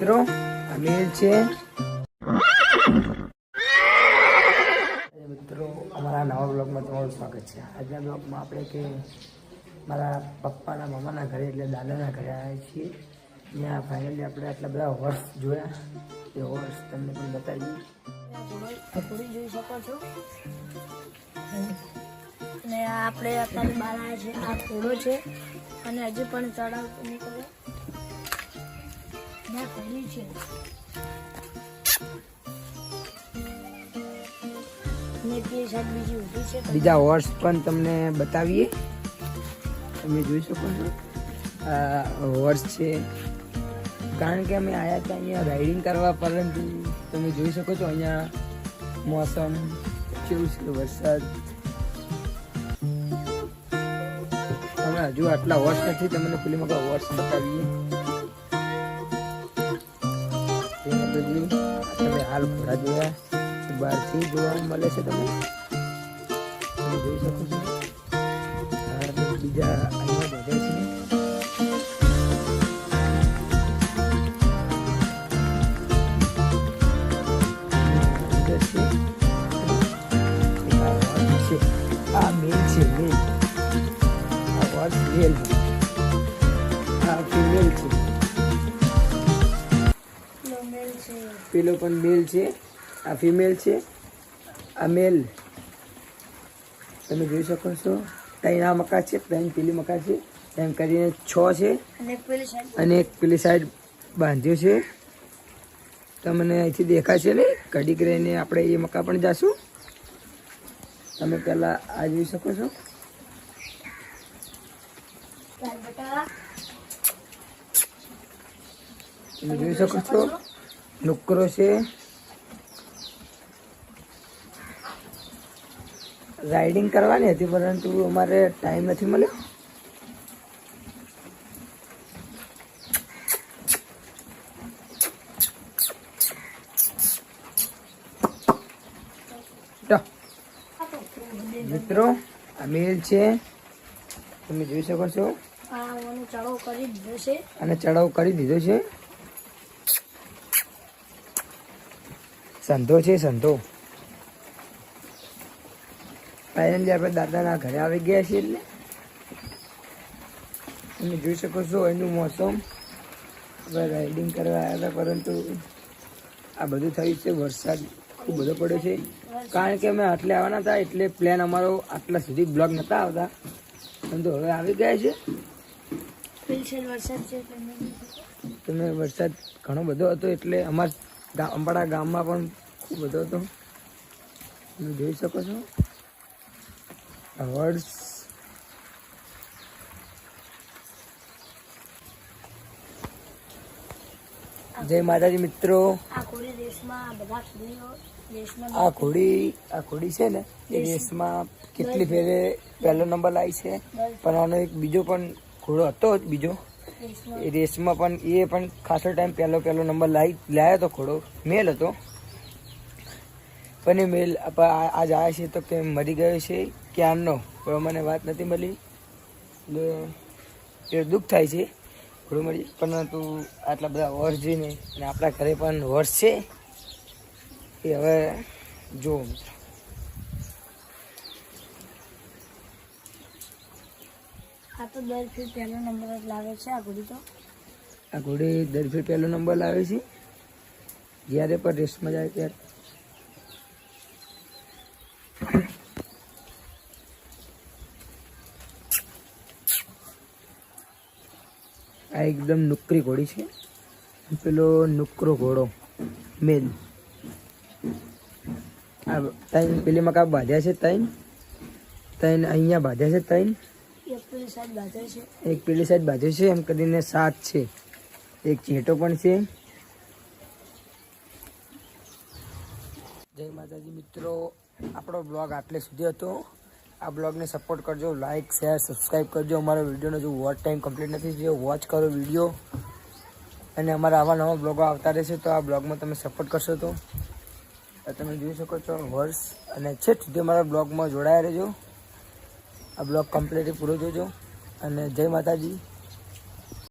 મિત્રો અમીર છે મિત્રો, અમારા નવા બ્લોગમાં તમારું સ્વાગત છે। આજના બ્લોગમાં આપણે કે મારા પપ્પાના મામાના ઘરે એટલે દાદાના ઘરે આવ્યા છીએ। ત્યાં ફાઇનલી આપણે આટલા બધા હોર્સ જોયા, એ હોર્સ તમને પણ બતાવીએ। જોઈ શકો છો અને આપણે અત્યારે બહાર આવ્યા છે। આ ઘોડો છે અને હજી પણ ચડાવ નીકળે ના કરી છે। બીજા હોર્સ પણ તમને બતાવીએ, તમે જોઈ શકો છો। આ હોર્સ છે, કારણ કે અમે આવ્યા હતા અહીંયા રાઇડિંગ કરવા, પરંતુ તમે જોઈ શકો છો અહીંયા મોસમ કેવું છે, વરસાદ। અમે હજુ આટલા હોર્સ નથી, તમને ફિલ્મમાં હોર્સ બતાવીએ। તમે હાલ ઘોડા જોયા, બહારથી જોવા મળે છે, તમે જોઈ શકો છો। બીજા અહીંયા બધે છે, આ મેલ છે, મેલ આ હોર્સ મેલ છે, આ ફિમેલ છે, પેલો પણ મેલ છે, આ ફિમેલ છે, આ મેલ। તમે જોઈ શકો છો, ત્રણ આ મકા છે, ત્રણ પેલી મકા છે, એમ કરીને 6 છે અને એક પેલી સાઈડ બાંધ્યો છે। તમને અહીંથી દેખાશે ને, ઘડીક રહીને આપણે એ મકા પણ જાશું। તમે પહેલા આ જોઈ શકો છો, તમે જોઈ શકો છો નુકરો છે। રાઇડિંગ કરવાની હતી, પરંતુ અમારે ટાઈમ નથી મળ્યો। મિત્રો આ મેલ છે, તમે જોઈ શકો છો, અને ચડાવ કરી દીધો છે। સંધો છે, સંધો। ફાઇનલી આપણે દાદાના ઘરે આવી ગયા છીએ। એટલે તમે જોઈ શકો છો એનું મોસમ, આપણે રાઇડિંગ કરવા આવ્યા હતા, પરંતુ આ બધું થયું છે, વરસાદ ખૂબ બધો પડ્યો છે। કારણ કે અમે આટલે આવવાના હતા, એટલે પ્લાન અમારો આટલા સુધી બ્લોગ નહોતા આવતા, પરંતુ હવે આવી ગયા છે। તમે વરસાદ ઘણો બધો હતો, એટલે અમારા ગામમાં પણ ખૂબ બધો હતો, તમે જોઈ શકો છો। હોર્સ જય માતાજી મિત્રો। આ ઘોડી છે ને, એ દેશમાં કેટલી ફેરે પહેલો નંબર લાવી છે, પણ આનો એક બીજો પણ ઘોડો હતો જ બીજો, એ રેસમાં પણ એ પણ ખાસો ટાઈમ પહેલો નંબર લાવ્યો હતો ઘોડો, મેલ હતો, પણ એ મેલ આજ આવ્યા છે તો કે મરી ગયો છે ક્યારનો, પણ મને વાત નથી મળી, એટલે એ દુઃખ થાય છે ઘોડો મળી। પરંતુ આટલા બધા હોર્સ જોઈને, અને આપણા ઘરે પણ હોર્સ છે, એ હવે જો આ તો દર ફેર પહેલો નંબર જ લાવે છે। આ ઘોડી દર ફેર પહેલો નંબર લાવે છે, જ્યારે પણ રેસમાં જાય ત્યારે। આ એકદમ નુકરી ઘોડી છે, પેલો નુકરો ઘોડો મેલ। આ ત્રણ પેલી મકા બાંધ્યા છે, ત્રણ અહીંયા બાંધ્યા છે, ત્રણ એક પેલી સાઈડ બાંધ્યો છે, એમ કરીને 7 છે। એક ચેટો પણ છે। જય માતાજી મિત્રો, આપણો બ્લોગ આટલે સુધી હતો। આ બ્લોગને સપોર્ટ કરજો, લાઇક શેર સબસ્ક્રાઈબ કરજો। અમારા વિડીયોનો જો વોચ ટાઈમ કમ્પ્લીટ નથી થયો, વોચ કરો વિડીયો, અને અમારા આવા નવા બ્લોગો આવતા રહેશે, તો આ બ્લોગમાં તમે સપોર્ટ કરશો તો તમે જોઈ શકો છો હોર્સ, અને છેક સુધી અમારા બ્લોગમાં જોડાયા રહેજો। આ બ્લોગ કમ્પ્લીટલી પૂરો જોજો, અને જય માતાજી।